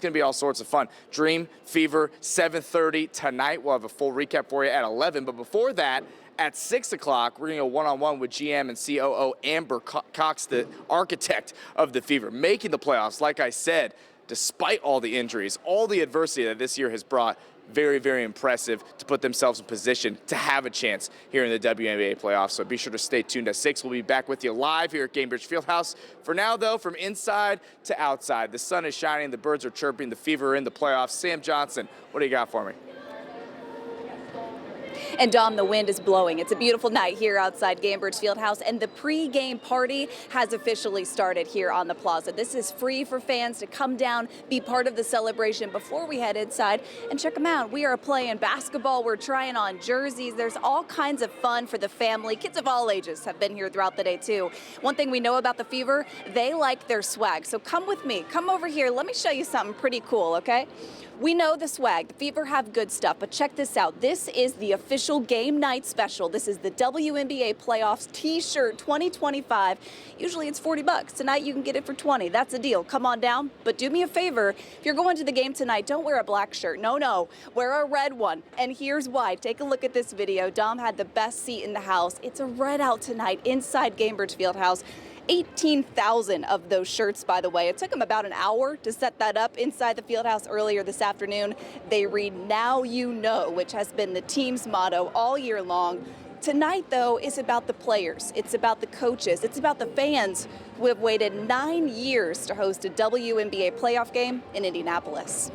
It's going to be all sorts of fun. Dream, Fever, 7:30 tonight. We'll have a full recap for you at 11. But before that, at 6 o'clock, we're going to go one-on-one with GM and COO Amber Cox, the architect of the Fever, making the playoffs. Like I said, despite all the injuries, all the adversity that this year has brought, very, very impressive to put themselves in position to have a chance here in the WNBA playoffs. So be sure to stay tuned at 6. We'll be back with you live here at Gainbridge Fieldhouse. For now, though, from inside to outside, the sun is shining, the birds are chirping, the Fever are in the playoffs. Sam Johnson, what do you got for me? And Dom, the wind is blowing. It's a beautiful night here outside Gainbridge Fieldhouse, and the pre-game party has officially started here on the plaza. This is free for fans to come down, be part of the celebration before we head inside and check them out. We are playing basketball. We're trying on jerseys. There's all kinds of fun for the family. Kids of all ages have been here throughout the day, too. One thing we know about the Fever, they like their swag. So come with me. Come over here. Let me show you something pretty cool, okay? We know the swag. The Fever have good stuff, but check this out. This is the official game night special. This is the WNBA Playoffs T-shirt 2025. Usually it's $40. Tonight you can get it for $20. That's a deal. Come on down, but do me a favor. If you're going to the game tonight, don't wear a black shirt. No, wear a red one. And here's why. Take a look at this video. Dom had the best seat in the house. It's a red out tonight inside Gainbridge Fieldhouse. 18,000 of those shirts, by the way. It took them about an hour to set that up inside the Fieldhouse earlier this afternoon. They read, "Now you know," which has been the team's motto all year long. Tonight, though, is about the players. It's about the coaches. It's about the fans who have waited 9 years to host a WNBA playoff game in Indianapolis.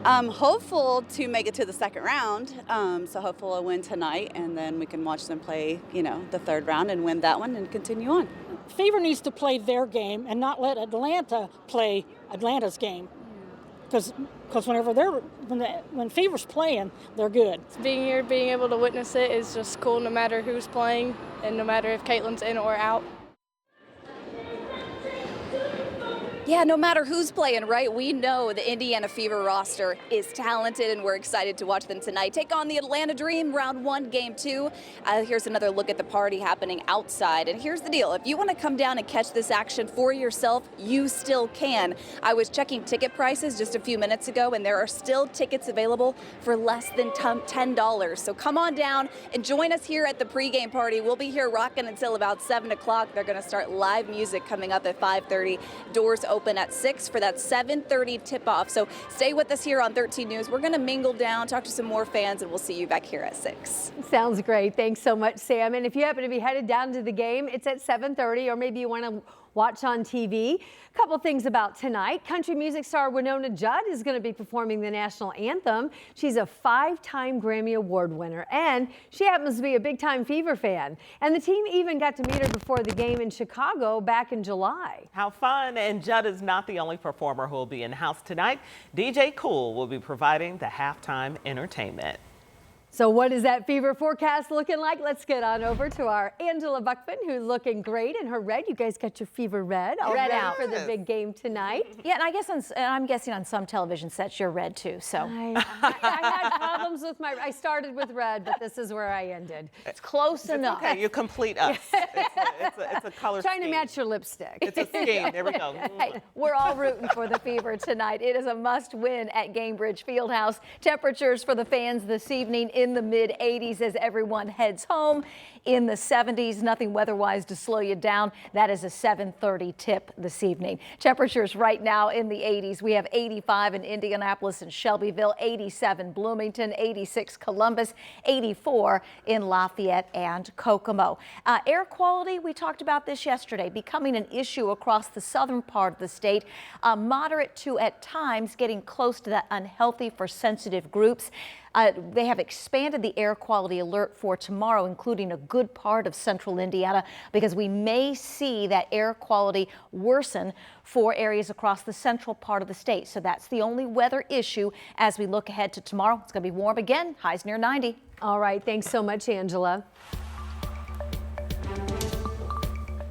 I'm hopeful to make it to the second round, so hopefully I'll win tonight, and then we can watch them play, the third round and win that one and continue on. Fever needs to play their game and not let Atlanta play Atlanta's game, because when Fever's playing, they're good. Being here, being able to witness it is just cool, no matter who's playing and no matter if Caitlin's in or out. Yeah, no matter who's playing, right? We know the Indiana Fever roster is talented, and we're excited to watch them tonight take on the Atlanta Dream, round 1, game 2. Here's another look at the party happening outside. And here's the deal. If you want to come down and catch this action for yourself, you still can. I was checking ticket prices just a few minutes ago, and there are still tickets available for less than $10. So come on down and join us here at the pregame party. We'll be here rocking until about 7 o'clock. They're going to start live music coming up at 5:30. Doors open at 6 for that 7:30 tip-off. So stay with us here on 13 News. We're going to mingle down, talk to some more fans, and we'll see you back here at 6. Sounds great. Thanks so much, Sam. And if you happen to be headed down to the game, it's at 7:30, or maybe you want to watch on TV. A couple things about tonight. Country music star Winona Judd is going to be performing the national anthem. She's a 5-time Grammy Award winner, and she happens to be a big-time Fever fan. And the team even got to meet her before the game in Chicago back in July. How fun. And Judd is not the only performer who will be in house tonight. DJ Cool will be providing the halftime entertainment. So what is that Fever forecast looking like? Let's get on over to our Angela Buckman, who's looking great in her red. You guys got your Fever red all ready for the big game tonight. Yeah, and I guess I'm guessing on some television sets you're red too. So I had problems with I started with red, but this is where I ended. It's close enough. Okay, you complete us. It's a color Trying scheme. to match your lipstick. It's a scheme. There we go. Hey, we're all rooting for the Fever tonight. It is a must-win at Gainbridge Fieldhouse. Temperatures for the fans this evening in the mid-80s as everyone heads home. In the 70s, nothing weather-wise to slow you down. That is a 7:30 tip this evening. Temperatures right now in the 80s. We have 85 in Indianapolis and Shelbyville, 87 Bloomington, 86 Columbus, 84 in Lafayette and Kokomo. Air quality, we talked about this yesterday, becoming an issue across the southern part of the state. Moderate to, at times, getting close to that unhealthy for sensitive groups. They have expanded the air quality alert for tomorrow, including a good part of central Indiana, because we may see that air quality worsen for areas across the central part of the state. So that's the only weather issue as we look ahead to tomorrow. It's going to be warm again, highs near 90. All right, thanks so much, Angela.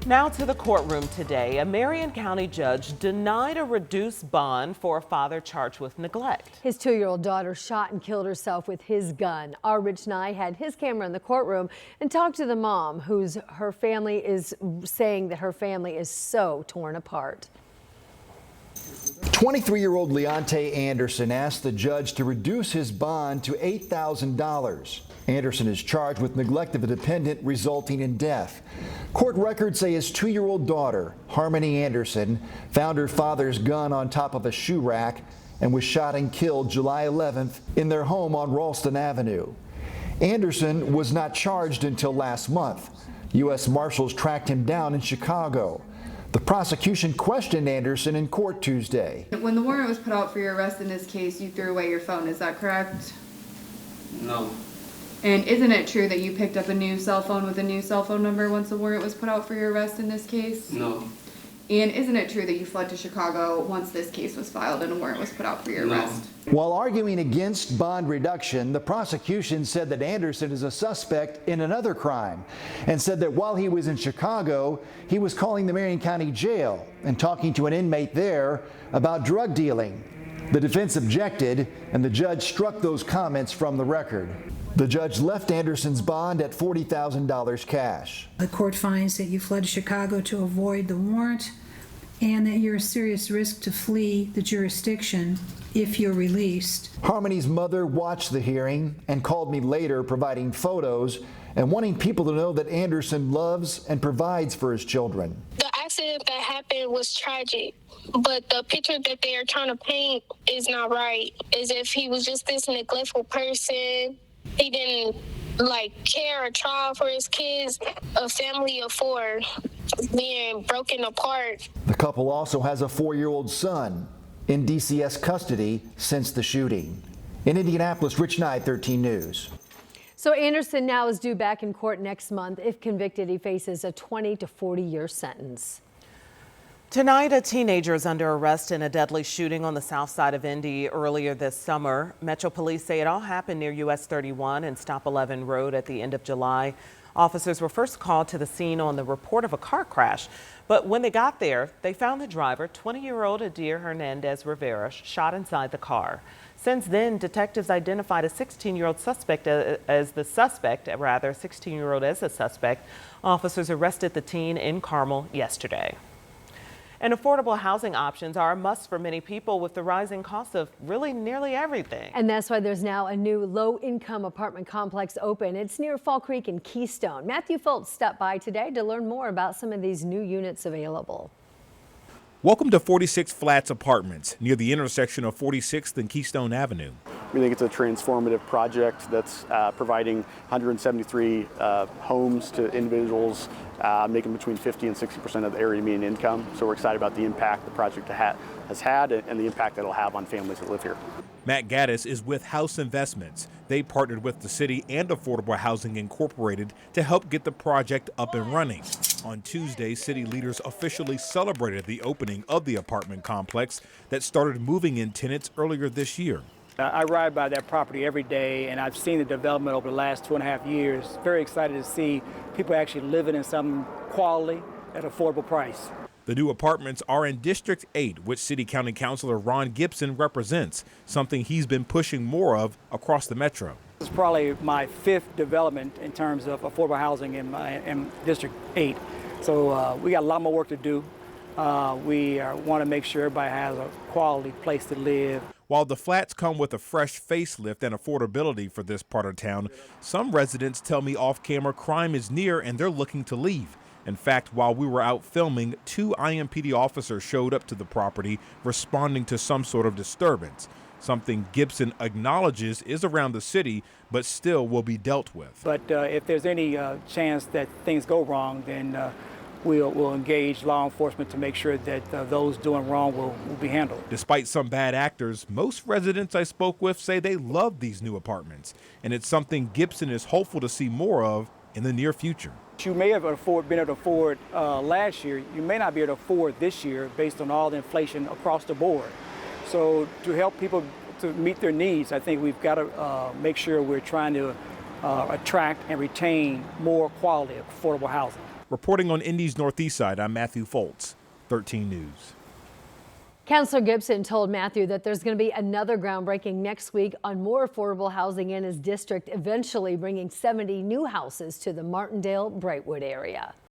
Now to the courtroom today. A Marion County judge denied a reduced bond for a father charged with neglect. His 2-year-old daughter shot and killed herself with his gun. Our Rich Nye had his camera in the courtroom and talked to the mom, her family is saying that her family is so torn apart. 23-year-old Leonte Anderson asked the judge to reduce his bond to $8,000. Anderson is charged with neglect of a dependent resulting in death. Court records say his 2-year-old daughter, Harmony Anderson, found her father's gun on top of a shoe rack and was shot and killed July 11th in their home on Ralston Avenue. Anderson was not charged until last month. U.S. Marshals tracked him down in Chicago. The prosecution questioned Anderson in court Tuesday. When the warrant was put out for your arrest in this case, you threw away your phone, is that correct? No. And isn't it true that you picked up a new cell phone with a new cell phone number once the warrant was put out for your arrest in this case? No. And isn't it true that you fled to Chicago once this case was filed and a warrant was put out for your arrest? While arguing against bond reduction, the prosecution said that Anderson is a suspect in another crime and said that while he was in Chicago, he was calling the Marion County Jail and talking to an inmate there about drug dealing. The defense objected, and the judge struck those comments from the record. The judge left Anderson's bond at $40,000 cash. The court finds that you fled to Chicago to avoid the warrant and that you're a serious risk to flee the jurisdiction if you're released. Harmony's mother watched the hearing and called me later providing photos and wanting people to know that Anderson loves and provides for his children. The accident that happened was tragic, but the picture that they are trying to paint is not right. As if he was just this neglectful person. He didn't care or try for his kids, a family of 4 being broken apart. The couple also has a 4-year-old son in DCS custody since the shooting. In Indianapolis, Rich Knight, 13 News. So Anderson now is due back in court next month. If convicted, he faces a 20 to 40-year sentence. Tonight, a teenager is under arrest in a deadly shooting on the south side of Indy earlier this summer. Metro Police say it all happened near US 31 and Stop 11 Road at the end of July. Officers were first called to the scene on the report of a car crash. But when they got there, they found the driver, 20-year-old Adir Hernandez Rivera, shot inside the car. Since then, detectives identified a 16-year-old suspect as the suspect, 16-year-old as a suspect. Officers arrested the teen in Carmel yesterday. And affordable housing options are a must for many people with the rising cost of really nearly everything. And that's why there's now a new low-income apartment complex open. It's near Fall Creek and Keystone. Matthew Foltz stopped by today to learn more about some of these new units available. Welcome to 46 Flats Apartments near the intersection of 46th and Keystone Avenue. We think it's a transformative project that's providing 173 homes to individuals, making between 50 and 60% of the area median income. So we're excited about the impact the project has had and the impact that it'll have on families that live here. Matt Gaddis is with House Investments. They partnered with the city and Affordable Housing Incorporated to help get the project up and running. On Tuesday, city leaders officially celebrated the opening of the apartment complex that started moving in tenants earlier this year. I ride by that property every day, and I've seen the development over the last 2.5 years. Very excited to see people actually living in some quality at an affordable price. The new apartments are in District 8, which City County Councilor Ron Gibson represents, something he's been pushing more of across the metro. This is probably my 5th development in terms of affordable housing in District 8. So we got a lot more work to do. We want to make sure everybody has a quality place to live. While the flats come with a fresh facelift and affordability for this part of town, some residents tell me off camera crime is near and they're looking to leave. In fact, while we were out filming, 2 IMPD officers showed up to the property responding to some sort of disturbance, something Gibson acknowledges is around the city, but still will be dealt with. But if there's any chance that things go wrong, then we'll engage law enforcement to make sure that those doing wrong will be handled. Despite some bad actors, most residents I spoke with say they love these new apartments, and it's something Gibson is hopeful to see more of in the near future. You may have been able to afford last year. You may not be able to afford this year based on all the inflation across the board. So to help people to meet their needs, I think we've got to make sure we're trying to attract and retain more quality affordable housing. Reporting on Indy's Northeast Side, I'm Matthew Foltz, 13 News. Councilor Gibson told Matthew that there's going to be another groundbreaking next week on more affordable housing in his district, eventually bringing 70 new houses to the Martindale-Brightwood area.